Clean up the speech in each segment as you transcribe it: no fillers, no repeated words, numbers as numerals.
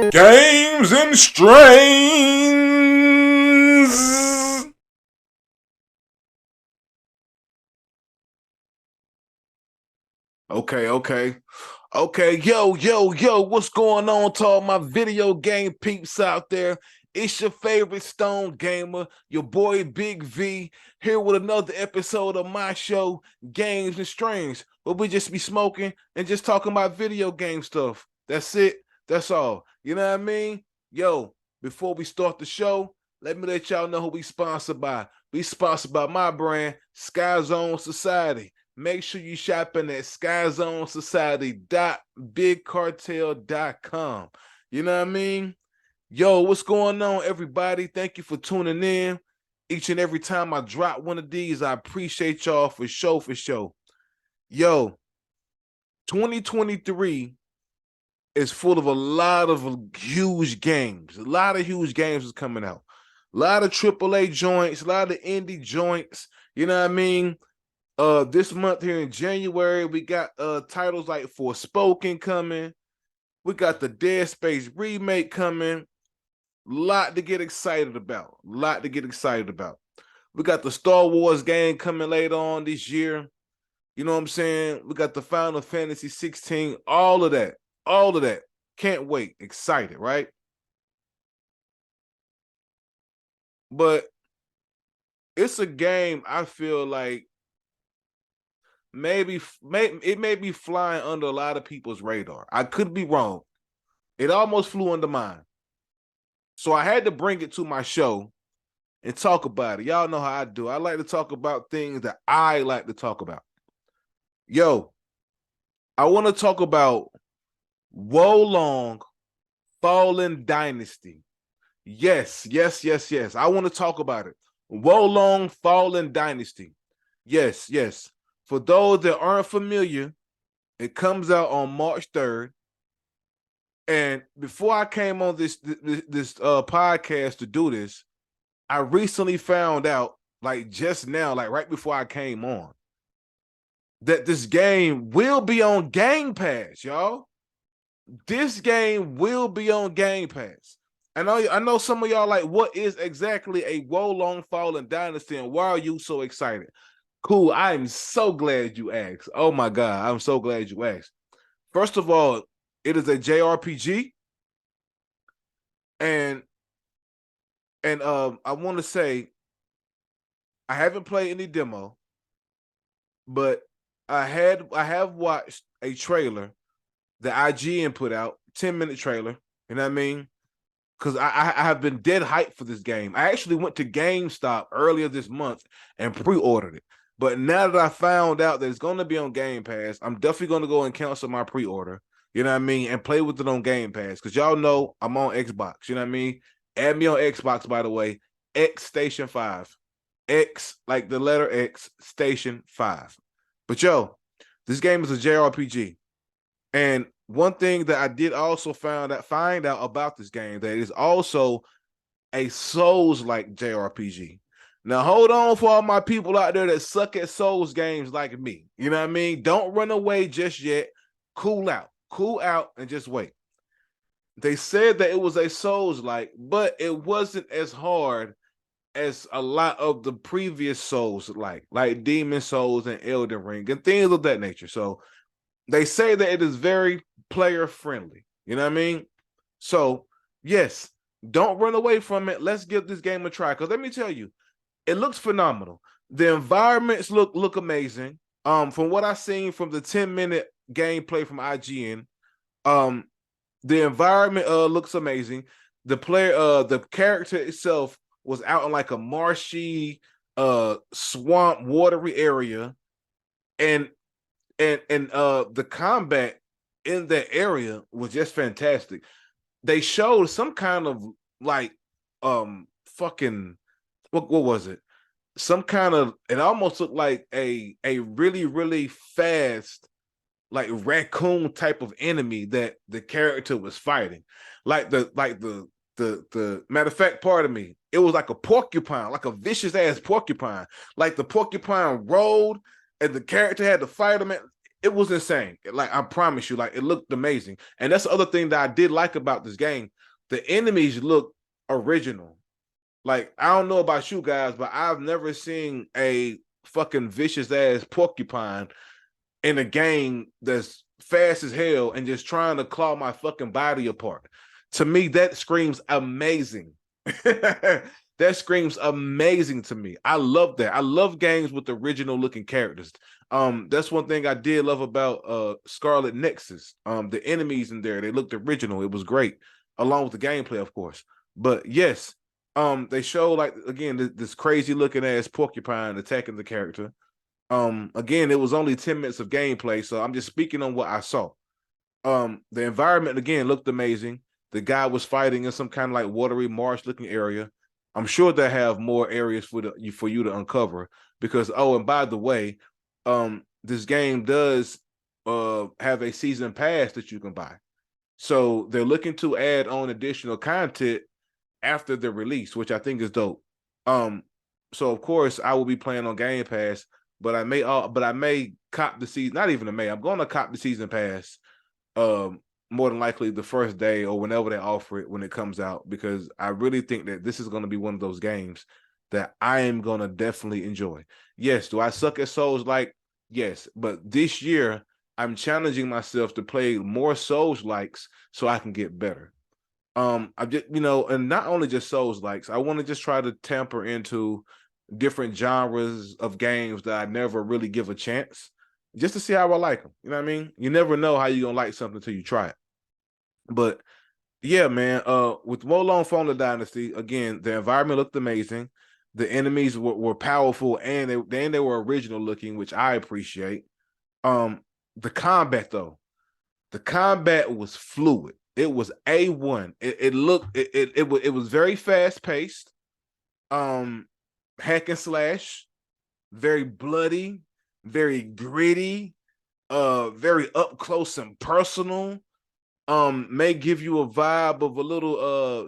Games and Strains. Okay. Yo, what's going on to all my video game peeps out there? It's your favorite Stone Gamer, your boy Big V, here with another episode of my show, Games and Strains, where we just be smoking and just talking about video game stuff. That's it. That's all. You know what I mean? Yo, before we start the show, let me let y'all know who we sponsored by. We sponsored by my brand, Skyzone.Society. Make sure you shopping at Skyzone.Society.bigcartel.com. You know what I mean? Yo, what's going on, everybody? Thank you for tuning in. Each and every time I drop one of these, I appreciate y'all for show. Yo, 2023 is full of a lot of huge games. A lot of huge games is coming out. A lot of AAA joints, a lot of indie joints. You know what I mean? This month here in January, we got titles like Forspoken coming. We got the Dead Space remake coming. Lot to get excited about. We got the Star Wars game coming later on this year. You know what I'm saying? We got the Final Fantasy 16. All of that. Can't wait. Excited, right? But it's a game I feel like maybe it may be flying under a lot of people's radar. I could be wrong. It almost flew under mine. So I had to bring it to my show and talk about it. Y'all know how I do. I like to talk about things that I like to talk about. Yo, I want to talk about Wo Long Fallen Dynasty. Yes. I want to talk about it. Wo Long Fallen Dynasty. Yes. For those that aren't familiar, it comes out on March 3rd. And before I came on this podcast to do this, I recently found out, like just now, like right before I came on, that this game will be on Game Pass, y'all. This game will be on Game Pass. I know some of y'all like, what is exactly a Wo Long Fallen Dynasty and why are you so excited? Cool, I am so glad you asked. Oh my God, I'm so glad you asked. First of all, it is a JRPG. And I want to say I haven't played any demo, but I have watched a trailer that IGN put out, 10-minute trailer. You know what I mean? Because I have been dead hyped for this game. I actually went to GameStop earlier this month and pre-ordered it. But now that I found out that it's going to be on Game Pass, I'm definitely going to go and cancel my pre-order. You know what I mean? And play with it on Game Pass. Because y'all know I'm on Xbox. You know what I mean? Add me on Xbox, by the way. X Station 5. X, like the letter X, Station 5. But yo, this game is a JRPG. And one thing that I did also find out about this game, that it is also a Souls-like JRPG. Now, hold on for all my people out there that suck at Souls games like me. You know what I mean? Don't run away just yet. Cool out, and just wait. They said that it was a Souls-like, but it wasn't as hard as a lot of the previous Souls, like Demon Souls and Elden Ring and things of that nature. So they say that it is very player friendly. You know what I mean? So yes, don't run away from it. Let's give this game a try. Because let me tell you, it looks phenomenal. The environments look amazing. From what I've seen from the 10-minute gameplay from IGN, the environment looks amazing. The character itself was out in like a marshy, swamp, watery area, and the combat in that area was just fantastic. They showed some kind of like fucking what was it? Some kind of, it almost looked like a really fast, like raccoon type of enemy that the character was fighting. Like the matter of fact, part of me, it was like a porcupine, like a vicious ass porcupine. Like the porcupine rolled and the character had to fight him. it was insane. Like I promise you, like it looked amazing. And that's the other thing that I did like about this game. The enemies look original. Like I don't know about you guys, but I've never seen a fucking vicious ass porcupine in a game that's fast as hell and just trying to claw my fucking body apart. To me, that screams amazing. That screams amazing to me. I love that. I love games with original looking characters. That's one thing I did love about Scarlet Nexus. The enemies in there, they looked original. It was great, along with the gameplay, of course. But yes, they show like again this crazy looking ass porcupine attacking the character. Again, it was only 10 minutes of gameplay, so I'm just speaking on what I saw. The environment again looked amazing. The guy was fighting in some kind of like watery marsh looking area. I'm sure they have more areas for you to uncover because oh, and by the way, this game does have a season pass that you can buy. So they're looking to add on additional content after the release, which I think is dope. So of course I will be playing on Game Pass, but I may cop the season. Not even a may. I'm going to cop the season pass. More than likely the first day or whenever they offer it when it comes out, because I really think that this is going to be one of those games that I am going to definitely enjoy. Yes, do I suck at Souls like? Yes, but this year I'm challenging myself to play more Souls likes so I can get better. I just and not only just Souls likes, I want to just try to tamper into different genres of games that I never really give a chance, just to see how I like them. You know what I mean? You never know how you're gonna like something until you try it. But yeah, man. With Wo Long Fallen Dynasty, again, the environment looked amazing. The enemies were powerful and they were original looking, which I appreciate. The combat though, the combat was fluid. It was A1. It was very fast paced. Hack and slash, very bloody, very gritty, very up close and personal. May give you a vibe of a little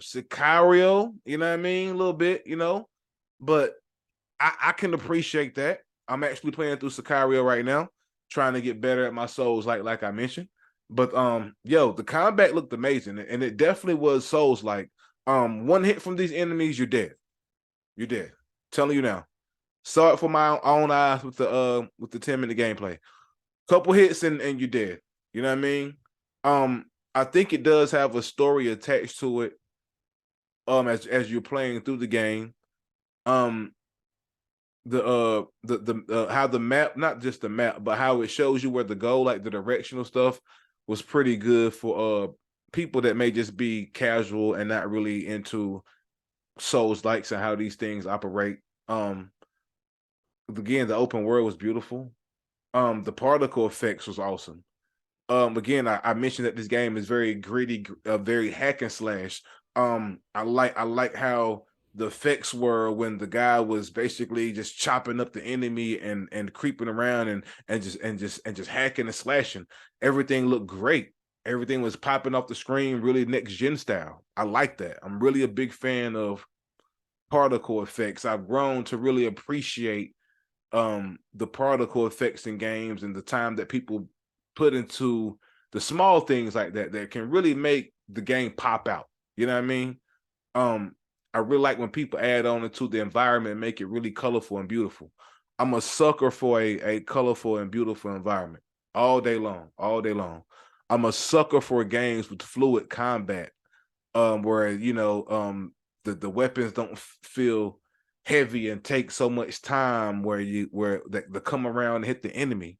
Sicario, you know what I mean? A little bit, but I can appreciate that. I'm actually playing through Sicario right now, trying to get better at my Souls, like I mentioned. But yo, the combat looked amazing, and it definitely was Souls like. One hit from these enemies, you're dead. You're dead. Telling you now. Saw it for my own eyes with the 10-minute gameplay. Couple hits and you're dead. You know what I mean? I think it does have a story attached to it. As you're playing through the game. The how the map, not just the map, but how it shows you where to go, like the directional stuff was pretty good for people that may just be casual and not really into Souls likes and how these things operate. Again, the open world was beautiful. The particle effects was awesome. Again, I mentioned that this game is very gritty, very hack and slash. I like how the effects were when the guy was basically just chopping up the enemy and creeping around and just hacking and slashing. Everything looked great. Everything was popping off the screen, really next gen style. I like that. I'm really a big fan of particle effects. I've grown to really appreciate the particle effects in games and the time that people put into the small things like that can really make the game pop out. You know what I mean? I really like when people add on into the environment and make it really colorful and beautiful. I'm a sucker for a colorful and beautiful environment all day long, all day long. I'm a sucker for games with fluid combat, where the weapons don't feel heavy and take so much time where they come around and hit the enemy.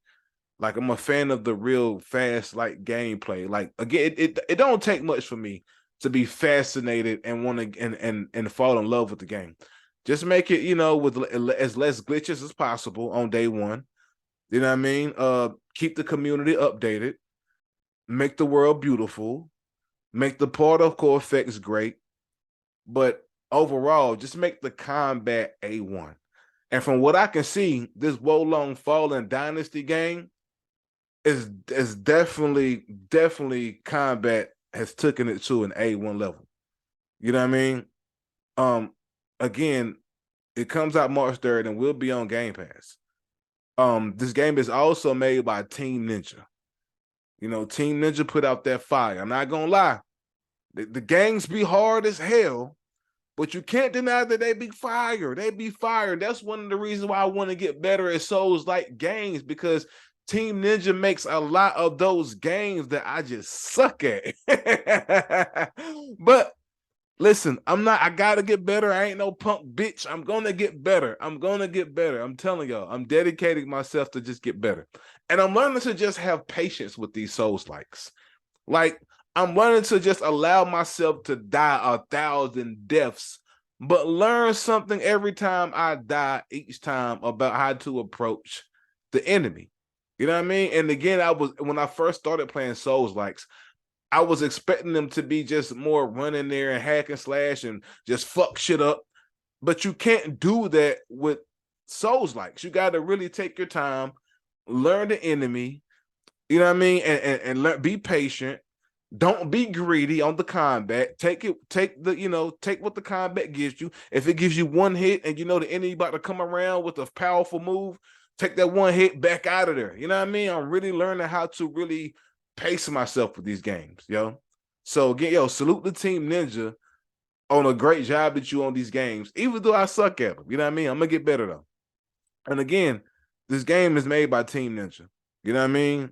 Like I'm a fan of the real fast like gameplay. Like again, it don't take much for me to be fascinated and want to and fall in love with the game. Just make it, with as less glitches as possible on day one. You know what I mean? Keep the community updated, make the world beautiful, make the particle effects great, but overall, just make the combat A1. And from what I can see, this Wo Long Fallen Dynasty game is definitely combat has taken it to an A1 level. You know what I mean? Again, it comes out March 3rd and will be on Game Pass. This game is also made by Team Ninja. You know, Team Ninja put out that fire. I'm not gonna lie. The games be hard as hell, but you can't deny that they be fire. They be fire. That's one of the reasons why I want to get better at Souls like games, because Team Ninja makes a lot of those games that I just suck at. But listen, I gotta get better. I ain't no punk bitch. I'm gonna get better. I'm gonna get better. I'm telling y'all, I'm dedicating myself to just get better. And I'm learning to just have patience with these Souls likes. Like, I'm learning to just allow myself to die 1,000 deaths, but learn something every time I die each time about how to approach the enemy. You know what I mean? And again, when I first started playing Souls likes, I was expecting them to be just more run in there and hack and slash and just fuck shit up. But you can't do that with Souls likes. You got to really take your time, learn the enemy, you know what I mean, and be patient. Don't be greedy on the combat. Take what the combat gives you. If it gives you one hit and you know the enemy about to come around with a powerful move, take that one hit back out of there. You know what I mean? I'm really learning how to really pace myself with these games, yo. So again, yo, salute the Team Ninja on a great job that you on these games, even though I suck at them. You know what I mean? I'm gonna get better though. And again, this game is made by Team Ninja. You know what I mean?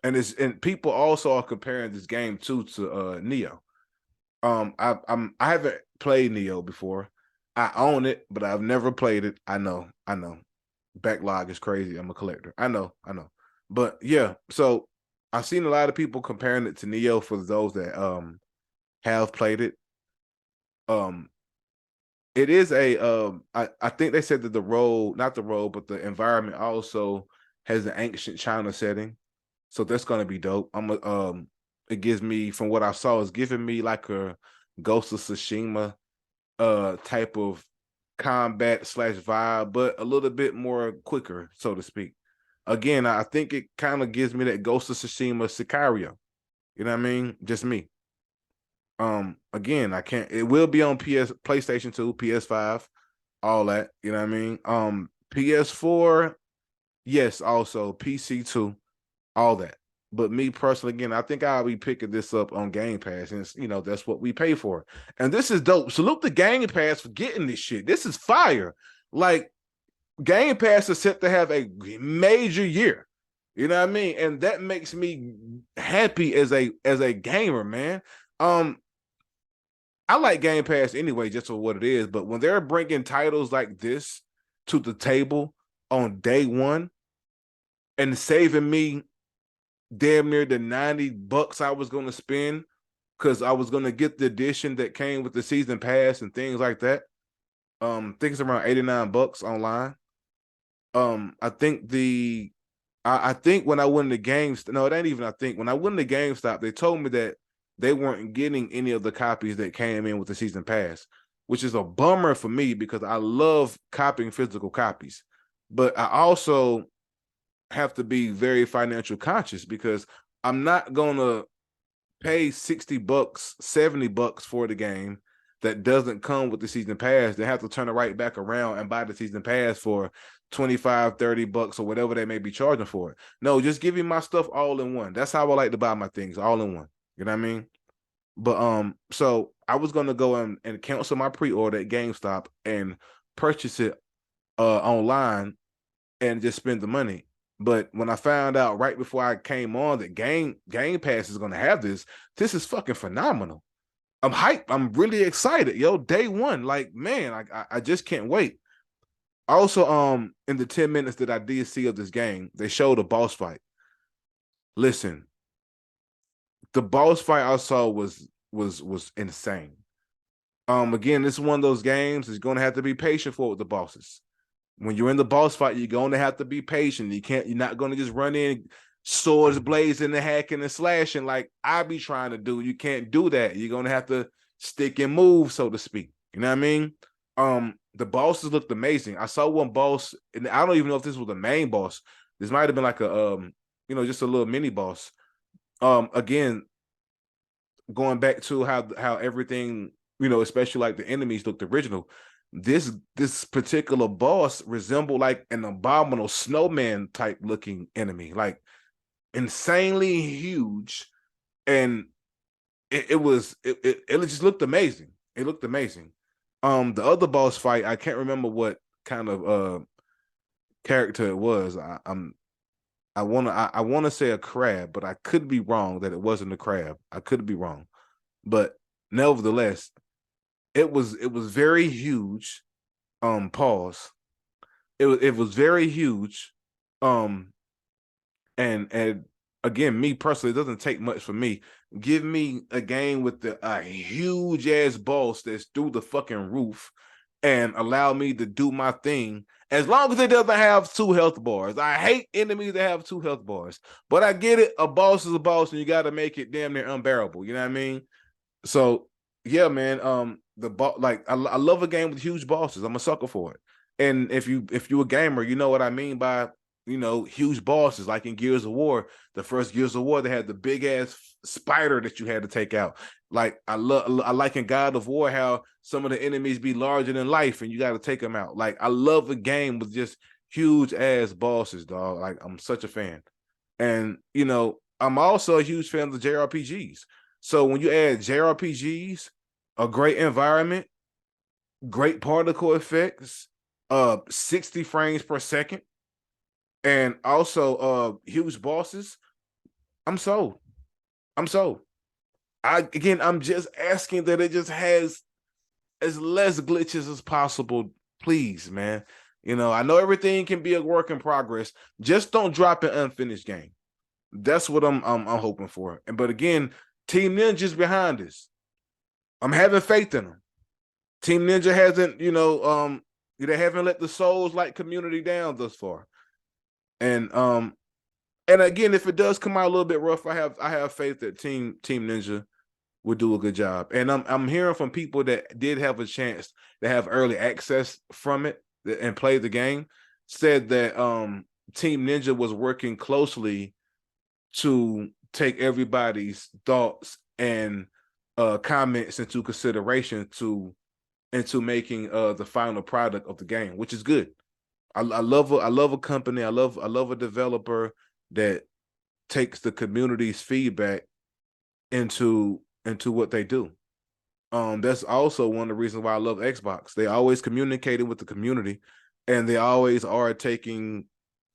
And people also are comparing this game to Neo. I haven't played Neo before. I own it, but I've never played it. I know. Backlog is crazy. I'm a collector. I know. But yeah, so I've seen a lot of people comparing it to Neo for those that have played it. It is I think they said that not the road, but the environment also has an ancient China setting. So that's gonna be dope. It gives me, from what I saw, it's giving me like a Ghost of Tsushima type of combat / vibe, but a little bit more quicker, so to speak. Again, I think it kind of gives me that Ghost of Tsushima Sicario. You know what I mean? Just me. Again, I can't. It will be on PlayStation 2, PS5, all that. You know what I mean? PS4, yes, also PC 2, all that. But me personally, again, I think I'll be picking this up on Game Pass, and that's what we pay for. And this is dope. Salute the Game Pass for getting this shit. This is fire. Like, Game Pass is set to have a major year. You know what I mean? And that makes me happy as a gamer, man. I like Game Pass anyway, just for what it is. But when they're bringing titles like this to the table on day one and saving me damn near the $90 I was going to spend, because I was going to get the edition that came with the season pass and things like that. I think it's around $89 online. I think when I went to GameStop, no, it ain't even. I think when I went to GameStop, they told me that they weren't getting any of the copies that came in with the season pass, which is a bummer for me because I love copying physical copies. But I also have to be very financial conscious because I'm not gonna pay $60, $70 for the game that doesn't come with the season pass. They have to turn it right back around and buy the season pass for $25, $30 or whatever they may be charging for it. No, just give me my stuff all in one. That's how I like to buy my things, all in one. You know what I mean? But so I was gonna go and cancel my pre-order at GameStop and purchase it online and just spend the money. But when I found out right before I came on that Game Pass is gonna have this is fucking phenomenal. I'm hyped. I'm really excited, yo. Day one, like, man, I just can't wait. Also, in the 10 minutes that I did see of this game, they showed a boss fight. Listen, the boss fight I saw was insane. Again, this is one of those games that's gonna have to be patient for with the bosses. When you're in the boss fight, you're gonna have to be patient. You're not gonna just run in swords blazing and hacking and slashing like I be trying to do. You can't do that. You're gonna have to stick and move, so to speak. You know what I mean? The bosses looked amazing. I saw one boss, and I don't even know if this was the main boss. This might have been like a just a little mini boss. Again, going back to how everything, especially like the enemies looked original. this particular boss resembled like an abominable snowman type looking enemy, like insanely huge, and it just looked amazing. It looked amazing. The other boss fight, I can't remember what kind of character it was. I wanna say a crab, but I could be wrong that it wasn't a crab. I could be wrong, but nevertheless, it was very huge. Pause. It was very huge. Um, and again, me personally, it doesn't take much for me. Give me a game with a huge ass boss that's through the fucking roof, and allow me to do my thing. As long as it doesn't have 2 health bars. I hate enemies that have 2 health bars, but I get it. A boss is a boss, and you got to make it damn near unbearable. You know what I mean? So yeah, man. I love a game with huge bosses. I'm a sucker for it. And if you a gamer, you know what I mean by huge bosses. Like in Gears of War, the first Gears of War, they had the big ass spider that you had to take out. Like I like in God of War how some of the enemies be larger than life and you got to take them out. Like I love a game with just huge ass bosses, dog. Like I'm such a fan. And I'm also a huge fan of the JRPGs. So when you add JRPGs, a great environment, great particle effects, 60 frames per second, and also huge bosses, I'm sold. I'm sold. I'm just asking that it just has as less glitches as possible, please, man. I know everything can be a work in progress. Just don't drop an unfinished game. That's what I'm hoping for. But again, Team Ninja's behind this. I'm having faith in them. Team Ninja hasn't, they haven't let the Souls like community down thus far. And again, if it does come out a little bit rough, I have faith that Team Ninja will do a good job. And I'm hearing from people that did have a chance to have early access from it and play the game, said that Team Ninja was working closely to take everybody's thoughts and comments into consideration into making the final product of the game, which is good. I love a company. I love a developer that takes the community's feedback into what they do. That's also one of the reasons why I love Xbox. They always communicating with the community, and they always are taking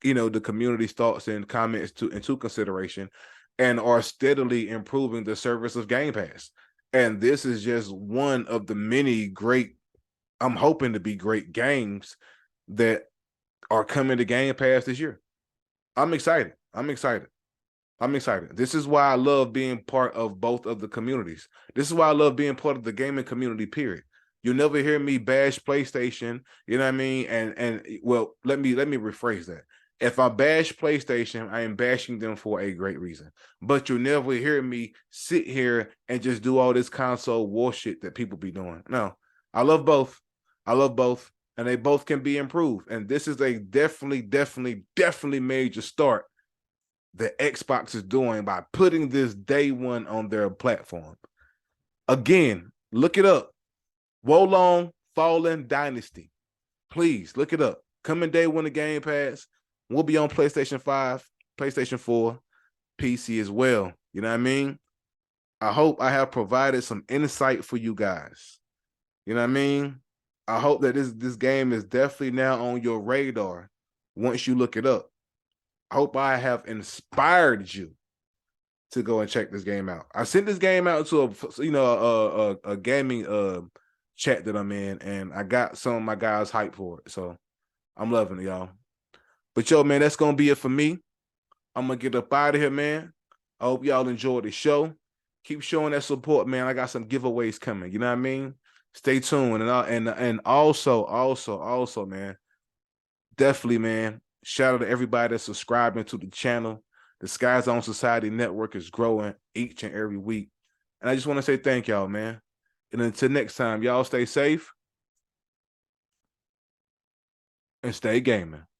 the community's thoughts and comments into consideration, and are steadily improving the service of Game Pass. And this is just one of the many great, I'm hoping to be great games that are coming to Game Pass this year. I'm excited. I'm excited. I'm excited. This is why I love being part of both of the communities. This is why I love being part of the gaming community, period. You'll never hear me bash PlayStation, you know what I mean? And well, let me rephrase that. If I bash PlayStation, I am bashing them for a great reason. But you'll never hear me sit here and just do all this console war shit that people be doing. No, I love both. I love both. And they both can be improved. And this is a definitely major start that Xbox is doing by putting this day one on their platform. Again, look it up. Wo Long Fallen Dynasty. Please look it up. Coming day one of Game Pass. We'll be on PlayStation 5, PlayStation 4, PC as well. You know what I mean? I hope I have provided some insight for you guys. You know what I mean? I hope that this game is definitely now on your radar once you look it up. I hope I have inspired you to go and check this game out. I sent this game out to a gaming chat that I'm in, and I got some of my guys hyped for it. So I'm loving it, y'all. But yo, man, that's gonna be it for me. I'm gonna get up out of here, man. I hope y'all enjoyed the show. Keep showing that support, man. I got some giveaways coming. You know what I mean? Stay tuned, and also, man, definitely, man. Shout out to everybody that's subscribing to the channel. The Skyzone.Society network is growing each and every week. And I just want to say thank y'all, man. And until next time, y'all stay safe and stay gaming.